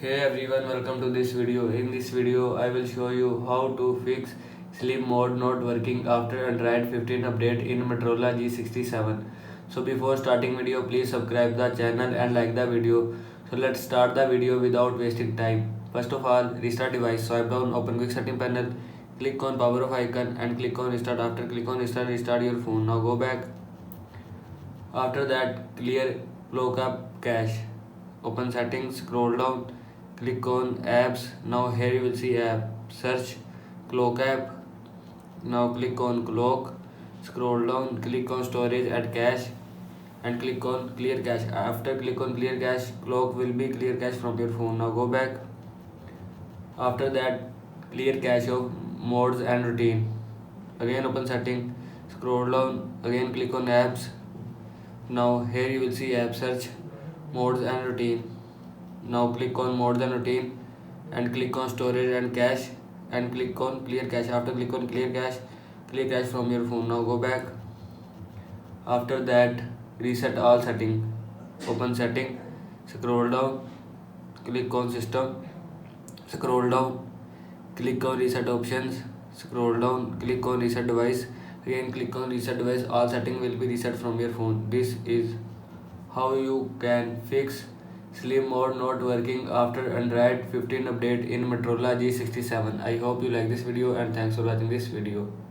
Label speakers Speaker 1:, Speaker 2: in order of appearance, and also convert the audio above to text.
Speaker 1: Hey everyone, welcome to this video. In this video, I will show you how to fix sleep mode not working after Android 15 update in Motorola G67. So before starting video, please subscribe the channel and like the video. So let's start the video without wasting time. First of all, restart device. Swipe down, open quick setting panel, click on power off icon and click on restart. After click on restart, restart your phone. Now go back. After that, clear clock up cache. Open settings, scroll down, click on apps. Now here you will see app. Search clock app. Now click on clock. Scroll down, click on storage and cache and click on clear cache. After click on clear cache, clock will be clear cache from your phone. Now go back. After that, clear cache of modes and routine. Again open setting, scroll down, again click on apps. Now here you will see app search, modes and routine. Now click on modes and routine and click on storage and cache and click on clear cache. After click on clear cache from your phone. Now go back. After that, reset all setting. Open setting, scroll down, click on system, scroll down, click on reset options, scroll down, click on reset device, again click on reset device. All setting will be reset from your phone. This is how you can fix sleep mode not working after Android 15 update in Motorola G67. I hope you like this video and thanks for watching this video.